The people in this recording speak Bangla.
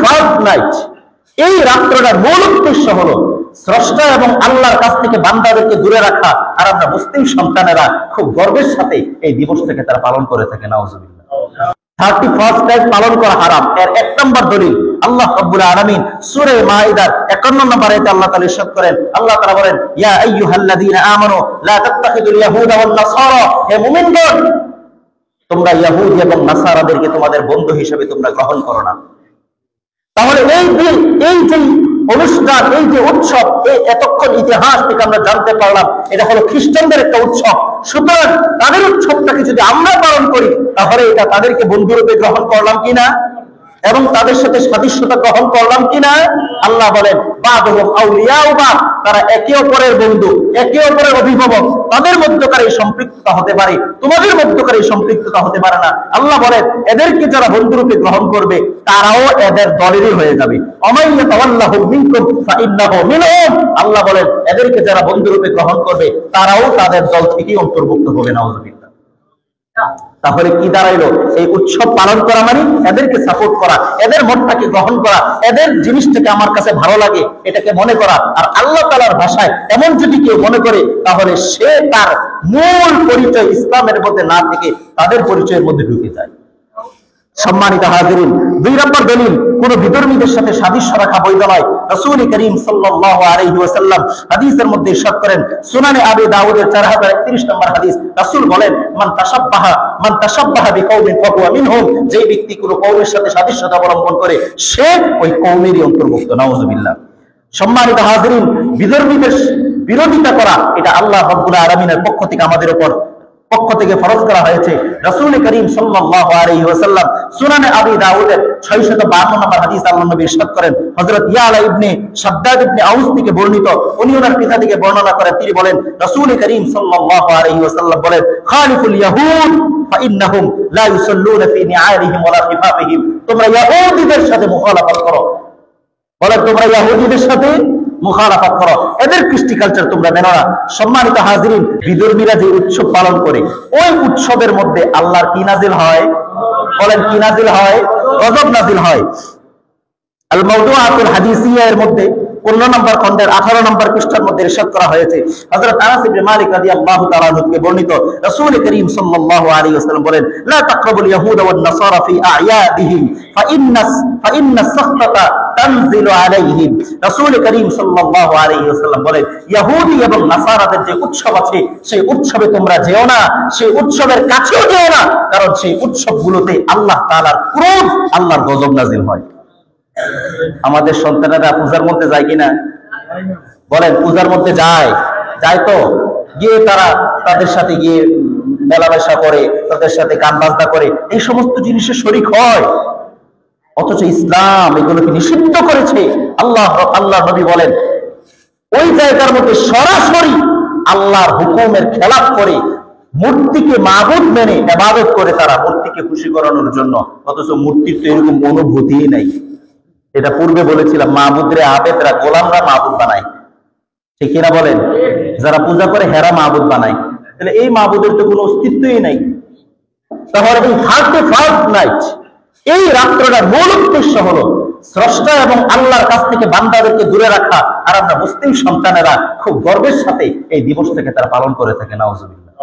ফার্স্ট নাইট, এই রাত্রটার মূল উদ্দেশ্য হলো স্রষ্টা এবং আল্লাহর কাছ থেকে বান্দাদেরকে দূরে রাখা। আর আমরা মুসলিম সন্তানেরা খুব গর্বের সাথে এই দিবসটাকে তারা পালন করে থাকে। নাউজুবিল্লাহ। 31st নাইট পালন করা হারাম। এর 1 নম্বর দলিল আল্লাহ রাব্বুল আলামিন সূরা মাইদার 51 নম্বর আয়াতে আল্লাহ তাআলা ইরশাদ করেন, আল্লাহ তাআলা বলেন, ইয়া আইয়ুহাল্লাযীনা আমানু লা তাত্তাখিযুল ইয়াহুদা ওয়ান নাসারা, হে মুমিনগণ তোমরা ইহুদি এবং নাসারাদেরকে তোমাদের বন্ধু হিসেবে তোমরা গ্রহণ করো না। তাহলে এই যে অনুষ্ঠান, এই যে উৎসব, এই এতক্ষণ ইতিহাস থেকে আমরা জানতে পারলাম এটা হলো খ্রিস্টানদের একটা উৎসব। সুতরাং তাদের উৎসবটাকে যদি আমরা পালন করি তাহলে এটা তাদেরকে বন্ধুরূপে গ্রহণ করলাম কিনা এবং তাদের সাথে সাদৃশ্যতা গ্রহণ করলাম কিনা। আল্লাহ বলেন বাদুহুম আউলিয়াউ বাদ, তারা একে অপরের বন্ধু, একে অপরের অভিভাবক। তাদের মধ্যকার এই সম্পৃক্ততা হতে পারে, তোমাদের মধ্যকার এই সম্পৃক্ততা হতে পারে না। আল্লাহ বলেন এদেরকে যারা বন্ধুরূপে গ্রহণ করবে তারাও এদের দলেরই হয়ে যাবে। অমাইয়া তাওয়াল্লাহু মিনকুম ফাইন্নাহু মিনহুম, আল্লাহ বলেন এদেরকে যারা বন্ধুরূপে গ্রহণ করবে তারাও তাদের দল থেকেই অন্তর্ভুক্ত হবে। নাউযুবিল্লাহ। তাহলে কি দাঁড়াইলো? এই উৎসব পালন করা মানে এদেরকে সাপোর্ট করা, এদের মতটাকে গ্রহণ করা, এদের জিনিসটাকে আমার কাছে ভালো লাগে এটাকে মনে করা। আর আল্লাহ তাআলার ভাষায় এমন যদি কেউ মনে করে তাহলে সে তার মূল পরিচয় ইসলামের মধ্যে না থেকে তাদের পরিচয়ের মধ্যে ঢুকে যায়। সম্মানিত হাজিরিন, 2 নম্বর দলিল, কোন বিধর্মীদের সাথে সাদৃশ্য রাখা বৈধ নয়। রাসূল করিম সাল্লাল্লাহু আলাইহি ওয়াসাল্লাম হাদিসের মধ্যে ইরশাদ করেন, সুনানে আবি দাউদের 4031 নম্বর হাদিস, রাসূল বলেন মান তাশাব্বাহা বিকওমিন ফাহুয়া মিনহুম, যে ব্যক্তি কোন কওমের সাথে সাদৃশ্যতা অবলম্বন করে সে ওই কওমেরই অন্তর্ভুক্ত। নাউযুবিল্লাহ। সম্মানিত হাজিরিন, বিধর্মীদের বিরোধিতা করা এটা আল্লাহ রাব্বুল আলামিনের পক্ষ থেকে আমাদের উপর ফরজ করা হয়েছে। রাসূল করিম সাল্লাল্লাহু আলাইহি ওয়াসাল্লাম সুনানে আবি দাউদের 652 নম্বর হাদিস আল্লাহ নবী ইরশাদ করেন, হযরত ইয়ালা ইবনে শাদ্দাদ ইবনে আউস থেকে বর্ণিত, উনি ওনার পিতা থেকে বর্ণনা করেন, তিনি বলেন রাসূল করিম সাল্লাল্লাহু আলাইহি ওয়াসাল্লাম বলেন, খালিফুল ইয়াহুদ ফাইন্নাহুম লা ইউসাল্লুনা ফি নিআরিহিম ওয়া লা খিফাফিহিম, তোমরা ইহুদিদের সাথে মুখালাফাত করো। বলে তোমরা ইহুদিদের সাথে মুখালাফাত করো, এদের কৃষ্টি কালচার তোমরা মেনো না। সম্মানিত হাজিরিন, বিধর্মীরা যে উৎসব পালন করে ওই উৎসবের মধ্যে আল্লাহর কি নাজিল হয়? বলেন কি নাজিল হয়? গজব নাজিল হয়। আল মাওদুআতুল হাদিসিয়া এর মধ্যে 15 নম্বর খণ্ডের 18 নম্বর পৃষ্ঠার মধ্যে ইরশাদ করা হয়েছে, হযরত আনাস ইবনে মালিক রাদিয়াল্লাহু তাআলা থেকে বর্ণিত, রাসূল করিম সাল্লাল্লাহু আলাইহি ওয়াসাল্লাম বলেন, লা তাকরাবুল ইয়াহুদা ওয়ান নাসারা ফি আ'য়াদিহিম ফাইন্নাস সাখতাতা তানজিলু আলাইহিম। রাসূল করিম সাল্লাল্লাহু আলাইহি ওয়াসাল্লাম বলেন, ইহুদি এবং নাসারাদের যে উৎসব আছে সেই উৎসবে তোমরা যেও না, সেই উৎসবের কাছেও যেও না, কারণ সেই উৎসবগুলোতে আল্লাহ তাআলার ক্রোধ, আল্লাহর গজব নাজিল হয়। আমাদের সন্তানেরা পূজার মধ্যে যায় কিনা? বলেন পূজার মধ্যে যায় তো গিয়ে তারা তাদের সাথে গিয়ে মেলামেশা করে, তাদের সাথে গান বাজনা করে, এই সমস্ত জিনিসে শরীক হয়। অথচ ইসলাম এগুলোকে নিষিদ্ধ করেছে। আল্লাহ নবী বলেন ওই জায়গার মধ্যে সরাসরি আল্লাহর হুকুমের খেলাফ করে মূর্তিকে মাবুদ মেনে ইবাদত করে তারা মূর্তিকে খুশি করানোর জন্য, অথচ মূর্তির তো এরকম অনুভূতিই নাই। এটা পূর্বে বলেছিলাম, মাবুদরে আবেদরা গোলামরা মাবুদ বানায়, ঠিক কিনা বলেন? যারা পূজা করে হেরা মাবুদ বানায়, তাহলে এই মাবুদের তো কোনো অস্তিত্বই নাই। তাহলে এই 31st নাইট, এই রাত্রটার মূল উদ্দেশ্য হলো স্রষ্টা এবং আল্লাহর কাছ থেকে বান্দাদেরকে দূরে রাখা। আর আমরা মুসলিম সন্তানেরা খুব গর্বের সাথে এই দিবসটাকে তারা পালন করে থাকে। নাউজুবিল্লাহ।